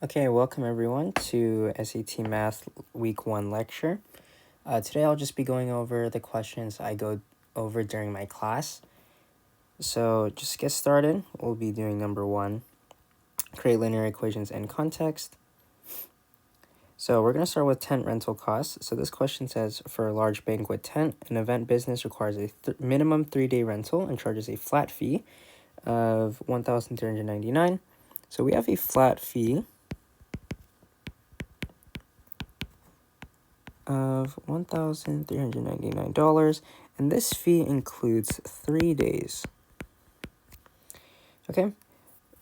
Okay, welcome everyone to SAT Math Week 1 lecture. Today I'll just be going over the questions I go over during my class. So just get started. We'll be doing number 1, create linear equations in context. So we're going to start with tent rental costs. So this question says, for a large banquet tent, an event business requires a minimum 3-day rental and charges a flat fee of $1,399. So we have a flat fee of $1,399, and this fee includes 3 days. Okay,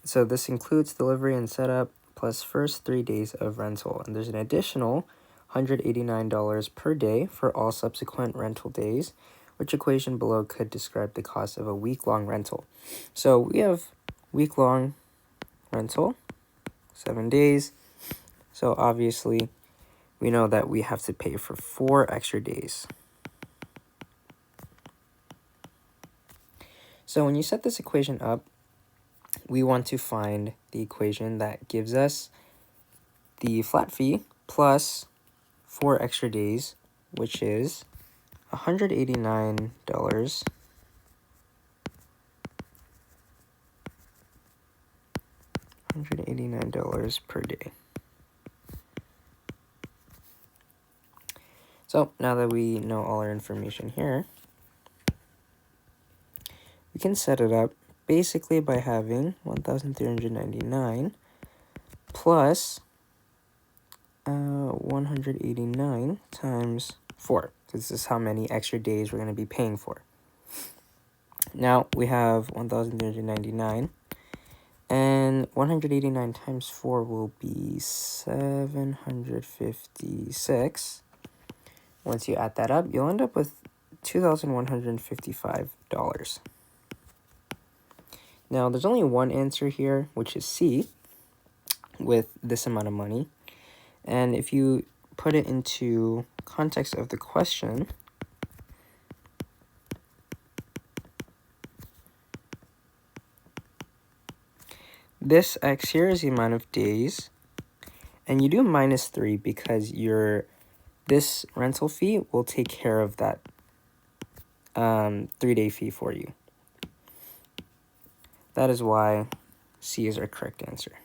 so this includes delivery and setup plus first 3 days of rental, and there's an additional $189 per day for all subsequent rental days, which equation below could describe the cost of a week-long rental. So we have week-long rental, 7 days, so obviously we know that we have to pay for 4 extra days. So when you set this equation up, we want to find the equation that gives us the flat fee plus 4 extra days, which is $189 per day. So now that we know all our information here, we can set it up basically by having 1,399 plus 189 times 4. This is how many extra days we're going to be paying for. Now we have 1,399, and 189 times 4 will be 756. Once you add that up, you'll end up with $2,155. Now, there's only one answer here, which is C, with this amount of money. And if you put it into context of the question, this X here is the amount of days, and you do -3 because this rental fee will take care of that 3-day fee for you. That is why C is our correct answer.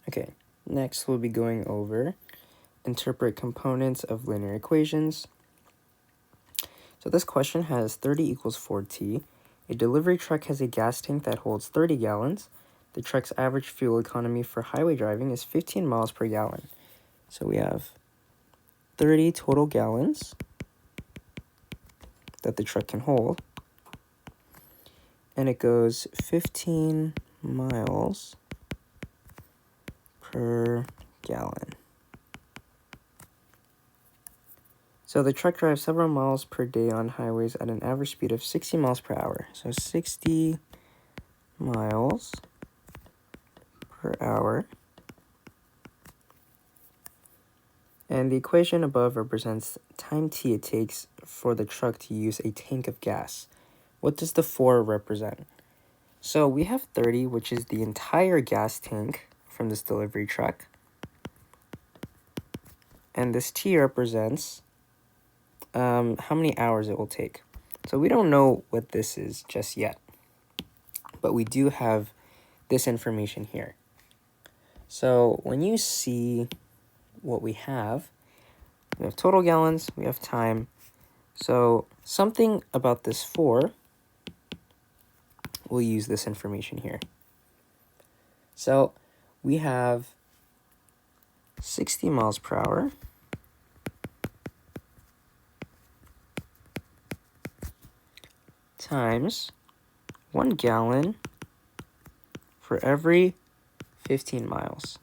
Okay, next we'll be going over interpret components of linear equations. So this question has 30 equals 4t. A delivery truck has a gas tank that holds 30 gallons. The truck's average fuel economy for highway driving is 15 miles per gallon. So we have 30 total gallons that the truck can hold, and it goes 15 miles per gallon. So the truck drives several miles per day on highways at an average speed of 60 miles per hour. So 60 miles per hour. And the equation above represents time t it takes for the truck to use a tank of gas. What does the 4 represent? So we have 30, which is the entire gas tank from this delivery truck. And this t represents how many hours it will take. So we don't know what this is just yet, but we do have this information here. So when you see what we have total gallons, we have time. So something about this 4, we'll use this information here. So we have 60 miles per hour times 1 gallon for every 15 miles.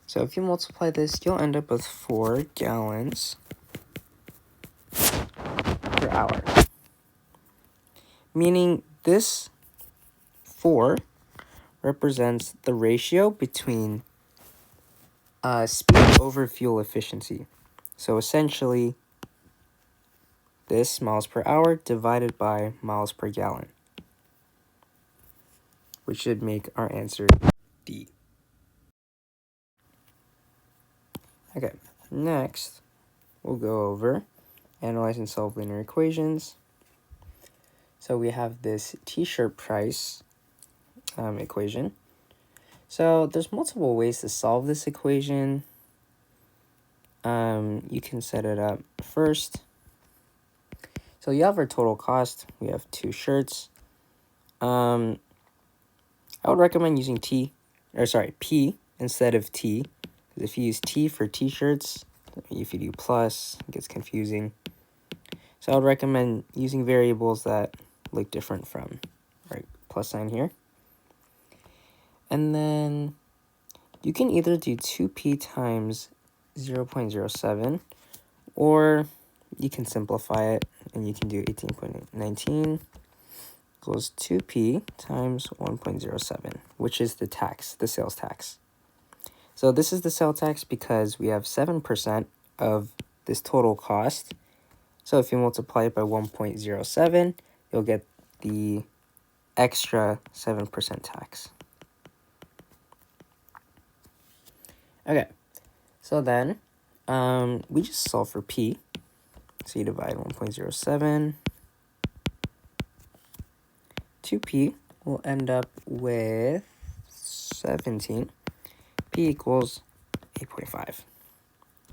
So if you multiply this, you'll end up with 4 gallons per hour. Meaning this 4 represents the ratio between speed over fuel efficiency. So essentially, this miles per hour divided by miles per gallon, which should make our answer D. Okay, next we'll go over analyze and solve linear equations. So we have this t-shirt price equation. So there's multiple ways to solve this equation. You can set it up first. So you have our total cost. We have 2 shirts. I would recommend using P instead of T. Because if you use T for t-shirts, if you do plus, it gets confusing. So I would recommend using variables that look different from our plus sign here. And then you can either do 2p times 0.07, or you can simplify it and you can do 18.19 equals 2p times 1.07, which is the tax, the sales tax. So this is the sales tax because we have 7% of this total cost. So if you multiply it by 1.07, you'll get the extra 7% tax. Okay, so then we just solve for p. So you divide 1.07. 2p will end up with 17. P equals 8.5,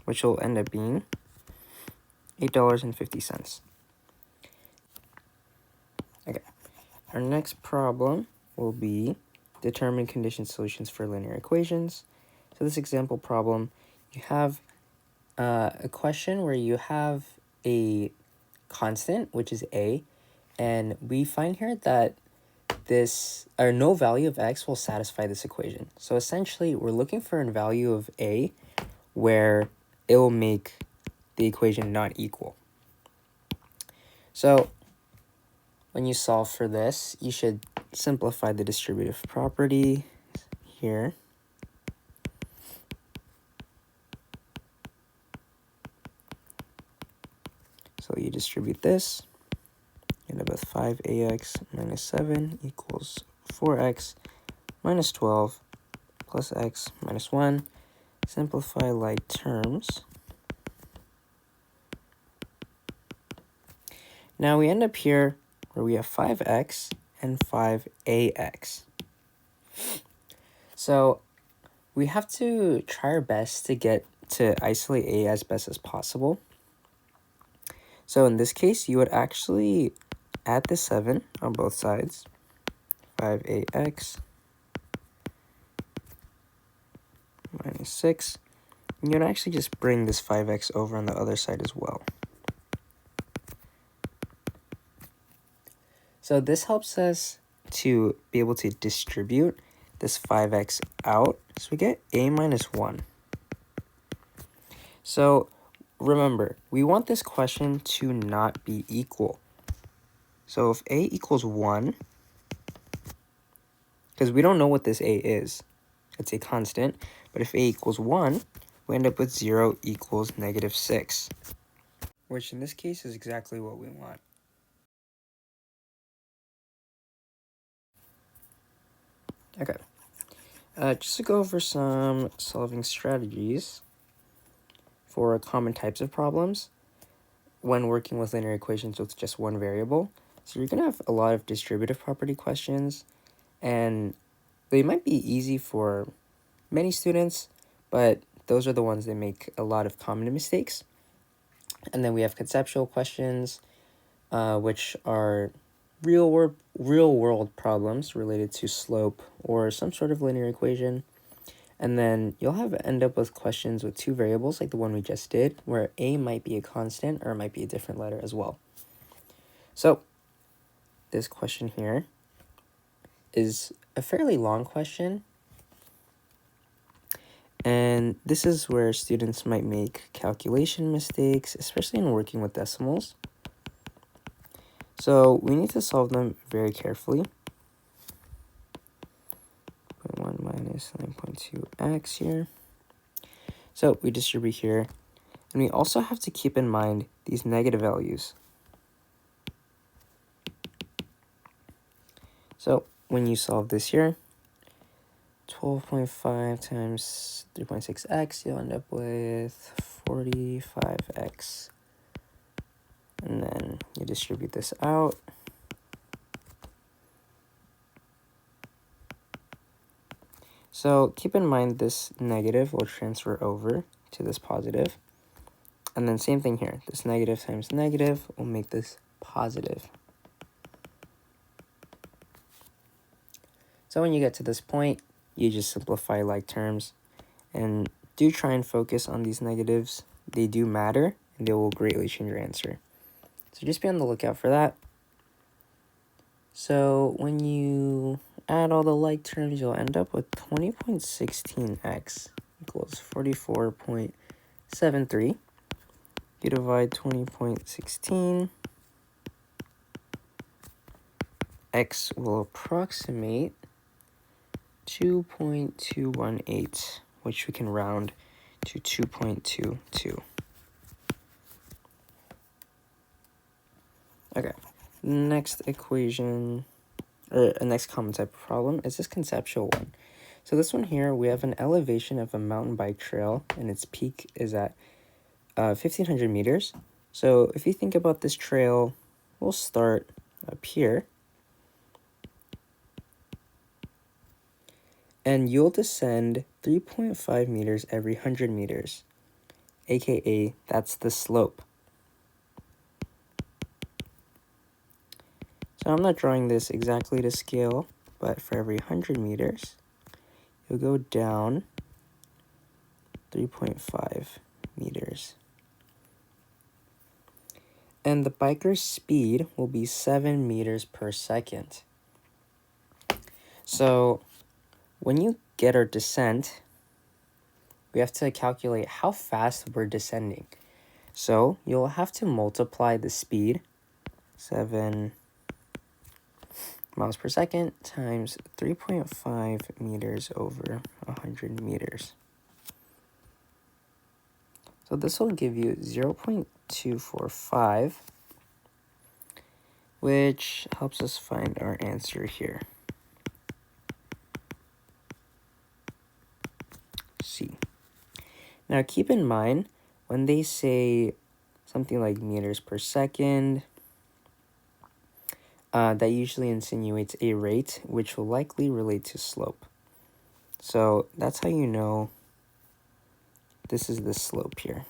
which will end up being $8.50. Okay, our next problem will be determine condition solutions for linear equations. So this example problem, you have a question where you have a constant, which is a, and we find here that this or no value of x will satisfy this equation. So essentially, we're looking for a value of a where it will make the equation not equal. So when you solve for this, you should simplify the distributive property here. So you distribute this, you end up with 5ax minus 7 equals 4x minus 12 plus x minus 1. Simplify like terms. Now we end up here where we have 5x and 5ax. So we have to try our best to get to isolate a as best as possible. So in this case, you would actually add the 7 on both sides. 5ax minus 6. And you'd actually just bring this 5x over on the other side as well. So this helps us to be able to distribute this 5x out. So we get a minus 1. So remember, we want this question to not be equal. So if a equals 1, because we don't know what this a is, it's a constant, but if a equals 1, we end up with 0 equals negative 6, which in this case is exactly what we want. Okay, just to go over some solving strategies for common types of problems when working with linear equations with just one variable. So you're going to have a lot of distributive property questions, and they might be easy for many students, but those are the ones that make a lot of common mistakes. And then we have conceptual questions, which are real world problems related to slope or some sort of linear equation. And then you'll end up with questions with 2 variables like the one we just did, where a might be a constant or it might be a different letter as well. So this question here is a fairly long question, and this is where students might make calculation mistakes, especially in working with decimals. So we need to solve them very carefully. 0.1 minus 9.2x here. So we distribute here, and we also have to keep in mind these negative values. So when you solve this here, 12.5 times 3.6x, you'll end up with 45x. And then you distribute this out. So keep in mind this negative will transfer over to this positive. And then same thing here. This negative times negative will make this positive. So when you get to this point, you just simplify like terms. And do try and focus on these negatives. They do matter, and they will greatly change your answer. So just be on the lookout for that. So when you add all the like terms, you'll end up with 20.16x equals 44.73. You divide 20.16. X will approximate 2.218, which we can round to 2.22. Okay, next equation, or next common type of problem is this conceptual one. So this one here, we have an elevation of a mountain bike trail, and its peak is at 1,500 meters. So if you think about this trail, we'll start up here. And you'll descend 3.5 meters every 100 meters, aka that's the slope. So I'm not drawing this exactly to scale, but for every 100 meters, you'll go down 3.5 meters. And the biker's speed will be 7 meters per second. So when you get our descent, we have to calculate how fast we're descending. So you'll have to multiply the speed, 7 miles per second times 3.5 meters over 100 meters. So this will give you 0.245, which helps us find our answer here. C. Now keep in mind, when they say something like meters per second, that usually insinuates a rate, which will likely relate to slope. So that's how you know this is the slope here.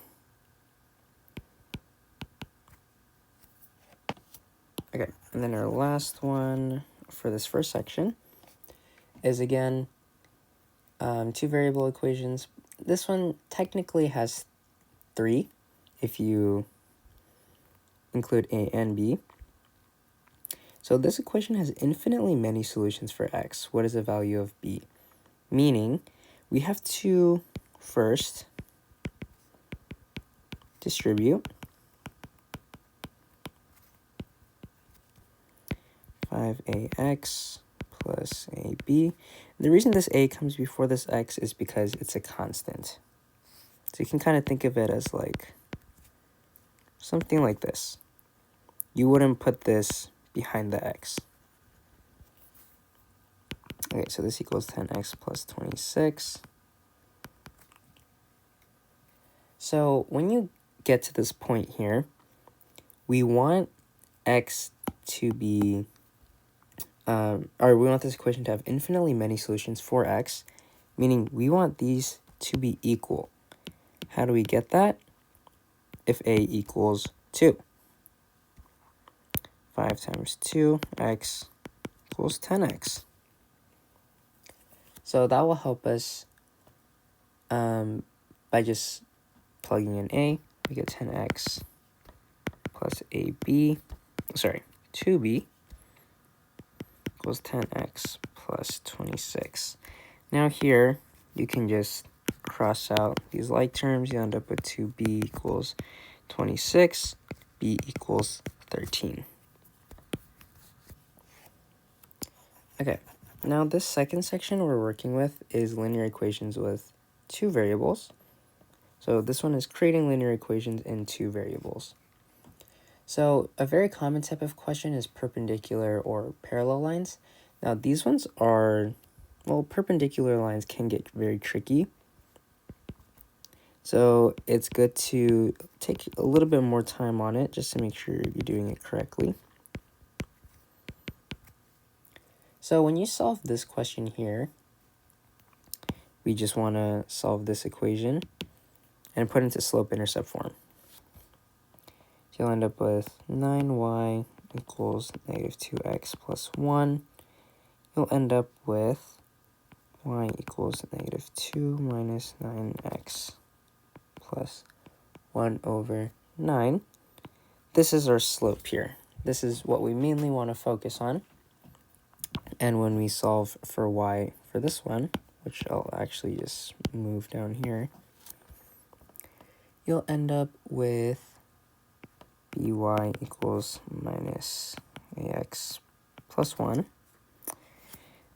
Okay, and then our last one for this first section is again two variable equations. This one technically has 3 if you include a and b. So this equation has infinitely many solutions for x. What is the value of b? Meaning we have to first distribute 5ax plus ab. The reason this a comes before this x is because it's a constant. So you can kind of think of it as like something like this. You wouldn't put this behind the x. Okay, so this equals 10x plus 26. So when you get to this point here, we want x to be, or we want this equation to have infinitely many solutions for x, meaning we want these to be equal. How do we get that? If a equals 2. 5 times 2x equals 10x. So that will help us by just plugging in a, we get 10x plus 2b equals 10x plus 26. Now here, you can just cross out these like terms. You end up with 2b equals 26, b equals 13. Okay, now this second section we're working with is linear equations with 2 variables. So this one is creating linear equations in 2 variables. So a very common type of question is perpendicular or parallel lines. Now these ones are well, perpendicular lines can get very tricky. So it's good to take a little bit more time on it just to make sure you're doing it correctly. So when you solve this question here, we just want to solve this equation and put it into slope-intercept form. So you'll end up with 9y equals negative 2x plus 1. You'll end up with y equals negative 2 minus 9x plus 1 over 9. This is our slope here. This is what we mainly want to focus on. And when we solve for y for this one, which I'll actually just move down here, you'll end up with by equals minus ax plus 1,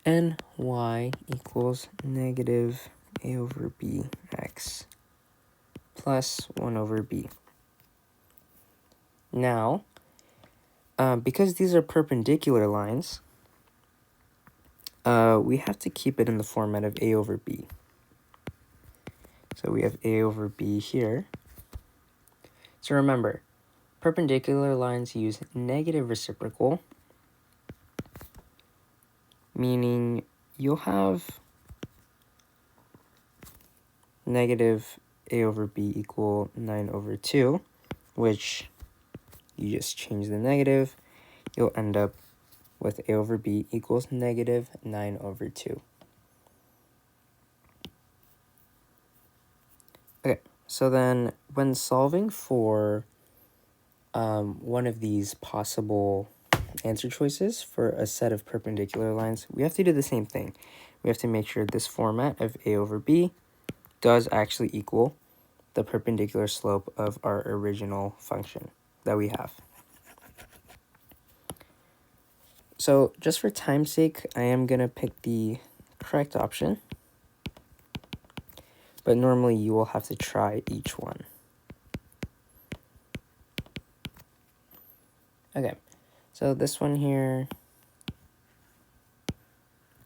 and y equals negative a over bx plus 1 over b. Now, because these are perpendicular lines, we have to keep it in the format of a over b. So we have a over b here. So remember, perpendicular lines use negative reciprocal, meaning you'll have negative a over b equal 9 over 2, which you just change the negative, you'll end up with a over b equals negative 9 over 2. Okay, so then when solving for one of these possible answer choices for a set of perpendicular lines, we have to do the same thing. We have to make sure this format of a over b does actually equal the perpendicular slope of our original function that we have. So just for time's sake, I am going to pick the correct option, but normally you will have to try each one. Okay, so this one here,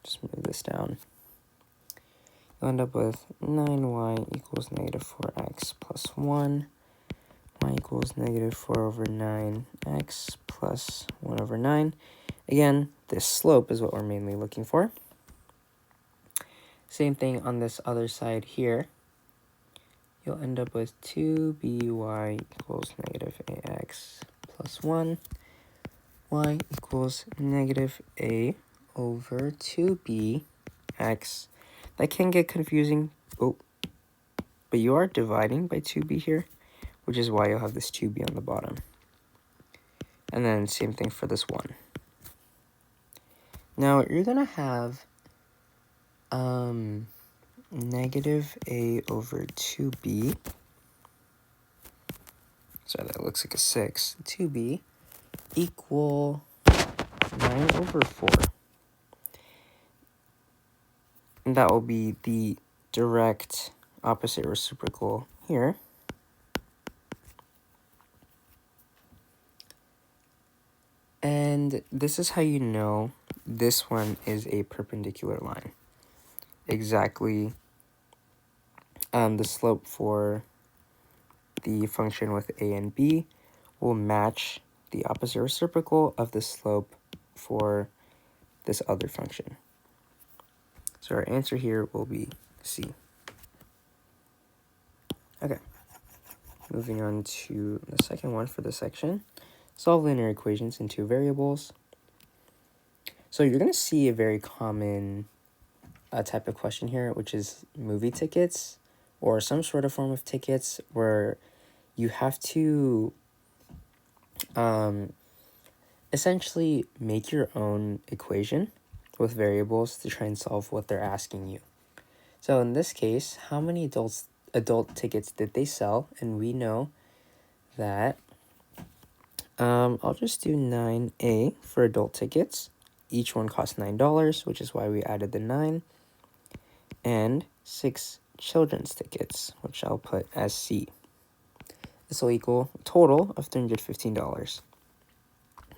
just move this down. You'll end up with 9y equals negative 4x plus 1. Y equals negative 4 over 9x plus 1 over 9. Again, this slope is what we're mainly looking for. Same thing on this other side here. You'll end up with 2by equals negative ax plus 1. Y equals negative a over 2bx. That can get confusing, but you are dividing by 2b here, which is why you'll have this 2b on the bottom. And then same thing for this one. Now you're going to have negative a over 2b. Sorry, that looks like a 6. 2b equal 9 over 4. And that will be the direct opposite reciprocal here. And this is how you know this one is a perpendicular line. Exactly the slope for the function with a and b will match the opposite reciprocal of the slope for this other function. So our answer here will be C. Okay, moving on to the second one for this section. Solve linear equations in two variables. So you're going to see a very common type of question here, which is movie tickets or some sort of form of tickets where you have to essentially make your own equation with variables to try and solve what they're asking you. So in this case, how many adult tickets did they sell? And we know that I'll just do 9A for adult tickets. Each one costs $9, which is why we added the 9. And 6 children's tickets, which I'll put as C. This will equal a total of $315.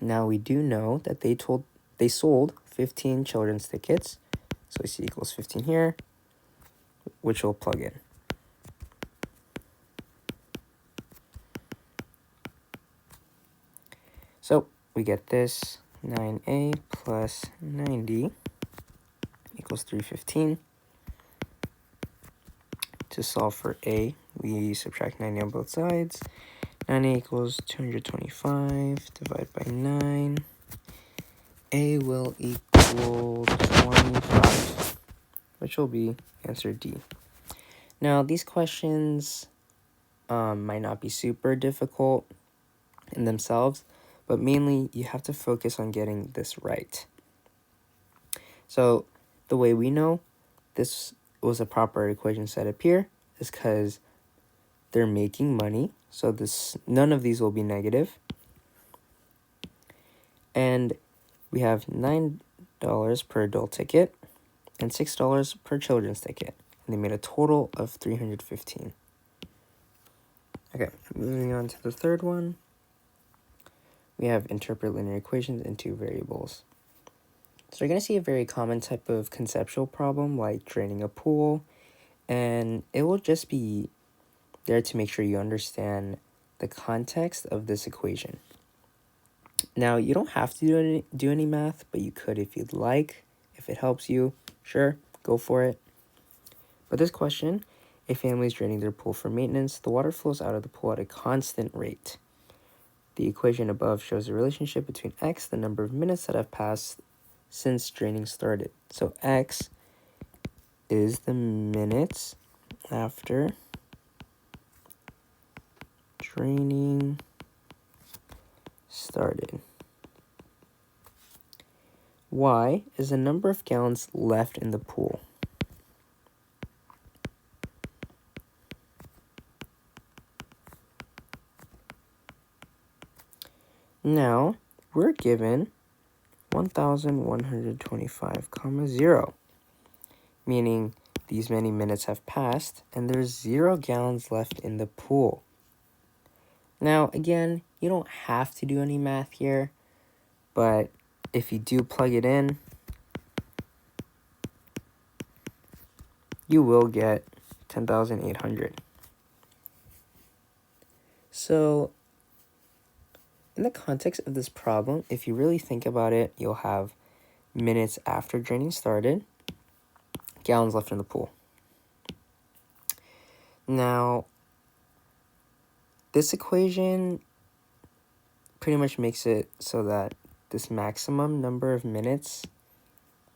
Now we do know that they sold 15 children's tickets, So c equals 15 here, which we'll plug in. So we get this 9a plus 90 equals 315. To solve for a, we subtract 90 on both sides. 9a equals 225 divided by 9. A will equal 25, which will be answer D. Now, these questions might not be super difficult in themselves, but mainly you have to focus on getting this right. So the way we know this was a proper equation set up here is because they're making money. So none of these will be negative. And we have $9 per adult ticket and $6 per children's ticket. And they made a total of $315. Okay, moving on to the third one. We have interpret linear equations in two variables. So you're going to see a very common type of conceptual problem like draining a pool, and it will just be there to make sure you understand the context of this equation. Now, you don't have to do any math, but you could if you'd like. If it helps you, sure, go for it. But this question, a family is draining their pool for maintenance. The water flows out of the pool at a constant rate. The equation above shows the relationship between x, the number of minutes that have passed since draining started. So x is the minutes after draining started. Y is the number of gallons left in the pool. Now, we're given 1,125, meaning these many minutes have passed and there's 0 gallons left in the pool. Now, again, you don't have to do any math here, but if you do plug it in, you will get 10,800. So, in the context of this problem, if you really think about it, you'll have minutes after draining started, gallons left in the pool. Now, this equation pretty much makes it so that this maximum number of minutes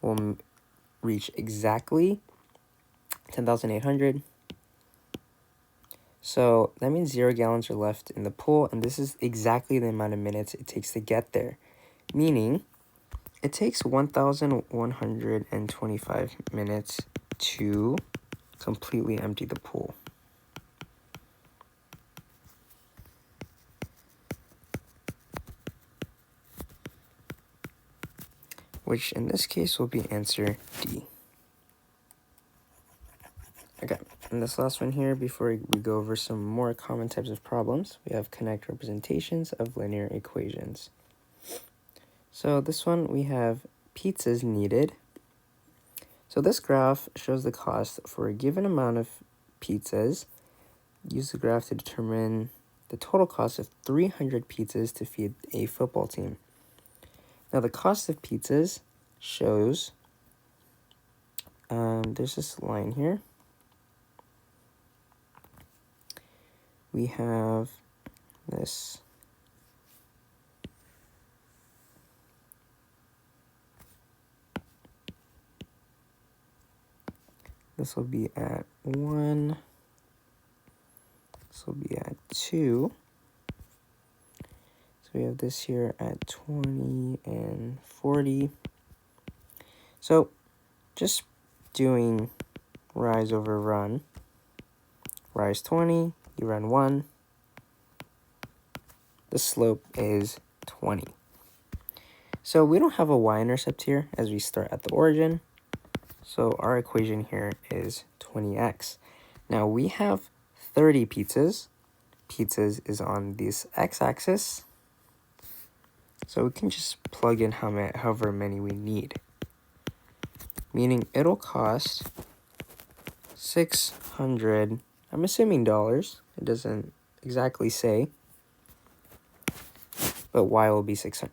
will reach exactly 10,800. So that means 0 gallons are left in the pool, and this is exactly the amount of minutes it takes to get there. Meaning, it takes 1,125 minutes to completely empty the pool. Which in this case will be answer D. Okay, and this last one here, before we go over some more common types of problems, we have connect representations of linear equations. So this one, we have pizzas needed. So this graph shows the cost for a given amount of pizzas. Use the graph to determine the total cost of 300 pizzas to feed a football team. Now the cost of pizzas shows, there's this line here. We have this. This will be at 1. This will be at 2. So we have this here at 20 and 40. So just doing rise over run. Rise 20, you run 1. The slope is 20. So we don't have a y-intercept here as we start at the origin. So our equation here is 20x. Now we have 30 pizzas. Pizzas is on this x-axis. So we can just plug in however many we need. meaning it'll cost 600, I'm assuming dollars, it doesn't exactly say, but y will be 600.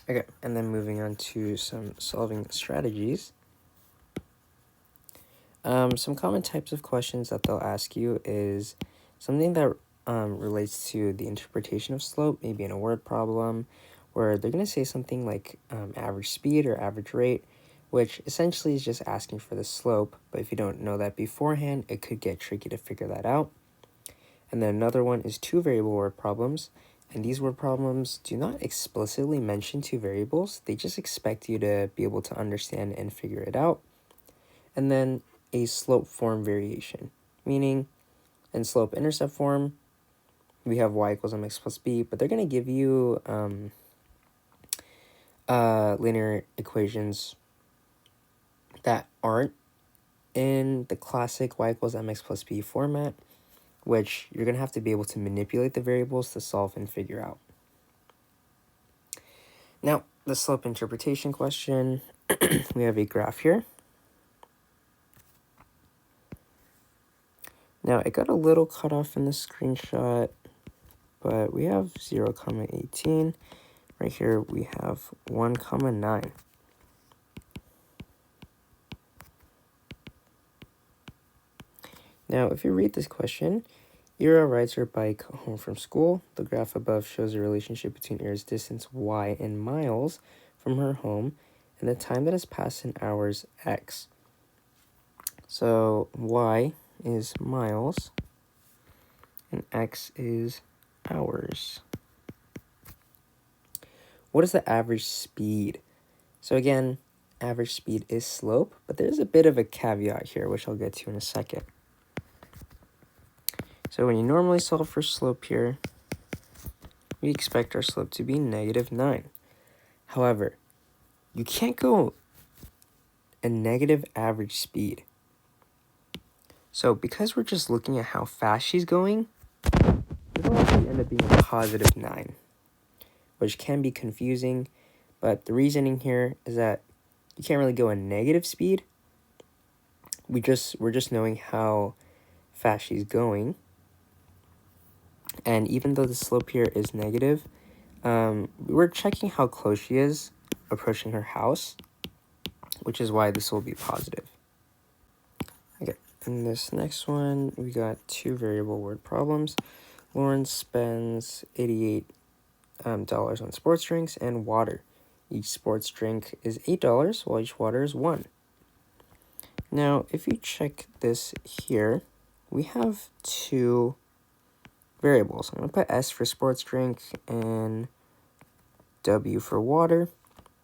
Okay, and then moving on to some solving strategies. Some common types of questions that they'll ask you is something that relates to the interpretation of slope, maybe in a word problem, where they're going to say something like average speed or average rate, which essentially is just asking for the slope, but if you don't know that beforehand, it could get tricky to figure that out. And then another one is two variable word problems, and these word problems do not explicitly mention two variables, they just expect you to be able to understand and figure it out. And then a slope form variation, meaning in slope intercept form, we have y equals mx plus b, but they're going to give you linear equations that aren't in the classic y equals mx plus b format, which you're going to have to be able to manipulate the variables to solve and figure out. Now, the slope interpretation question, we have a graph here. Now, it got a little cut off in the screenshot, but we have 0, 18. Right here, we have 1, 9. Now, if you read this question, Ira rides her bike home from school. The graph above shows a relationship between Ira's distance y in miles from her home and the time that has passed in hours x. So y is miles and x is hours. What is the average speed? So again, average speed is slope, but there's a bit of a caveat here, which I'll get to in a second. So when you normally solve for slope here, we expect our slope to be -9. However, you can't go a negative average speed. So because we're just looking at how fast she's going, it'll actually end up being a +9, which can be confusing, but the reasoning here is that you can't really go a negative speed. We're just knowing how fast she's going. And even though the slope here is negative, we're checking how close she is approaching her house, which is why this will be positive. Okay, in this next one, we got two variable word problems. Lauren spends $88 on sports drinks and water. Each sports drink is $8, while each water is $1. Now, if you check this here, we have two variables. I'm going to put S for sports drink and W for water.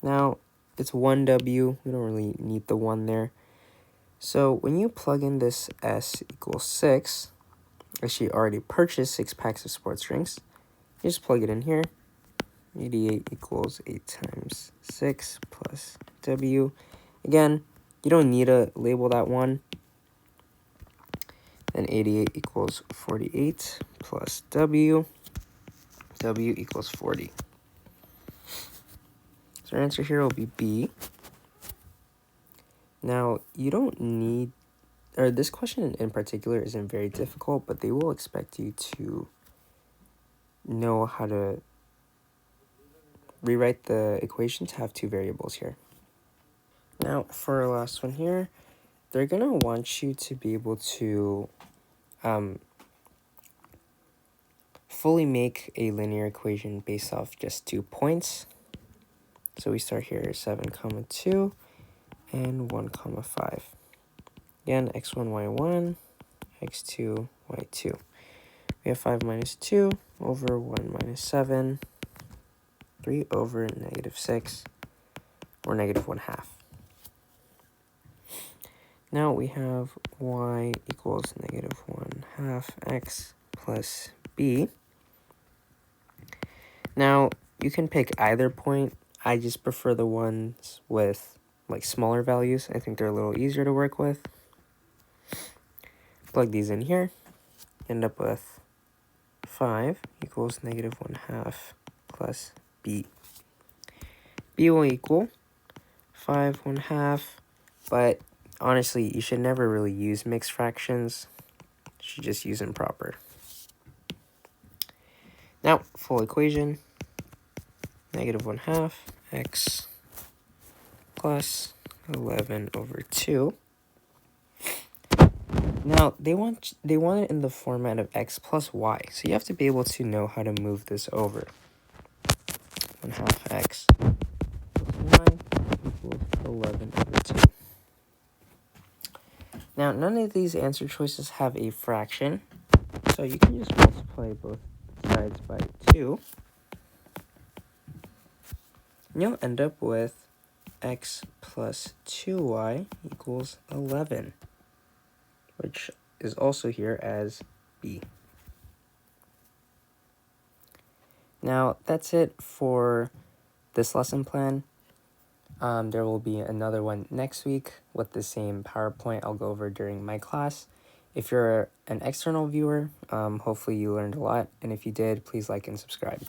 Now, it's 1W. We don't really need the 1 there. So when you plug in this S equals 6, as she already purchased 6 packs of sports drinks, you just plug it in here. 88 equals 8 times 6 plus W. Again, you don't need to label that 1. Then 88 equals 48 plus W. W equals 40. So our answer here will be B. Now, you don't need, or this question in particular isn't very difficult, but they will expect you to know how to rewrite the equation to have two variables here. Now, for our last one here, they're going to want you to be able to fully make a linear equation based off just 2 points. So we start here 7, 2 and 1, 5. Again, x1, y1, x2, y2. We have 5 minus 2 over 1 minus 7, 3 over -6, or -1/2. Now we have y equals -1/2 x plus b. Now, you can pick either point. I just prefer the ones with like smaller values. I think they're a little easier to work with. Plug these in here. End up with 5 equals -1/2 plus b. B will equal 5 1/2. But honestly, you should never really use mixed fractions. You should just use them proper. Now, full equation, negative 1/2 x plus 11 over 2. Now, they want it in the format of x plus y, so you have to be able to know how to move this over. 1/2 x plus y equals 11 over 2. Now, none of these answer choices have a fraction, so you can just multiply both sides by 2. And you'll end up with x plus 2y equals 11, which is also here as b. Now, that's it for this lesson plan. There will be another one next week with the same PowerPoint I'll go over during my class. If you're an external viewer, hopefully you learned a lot, and if you did, please like and subscribe.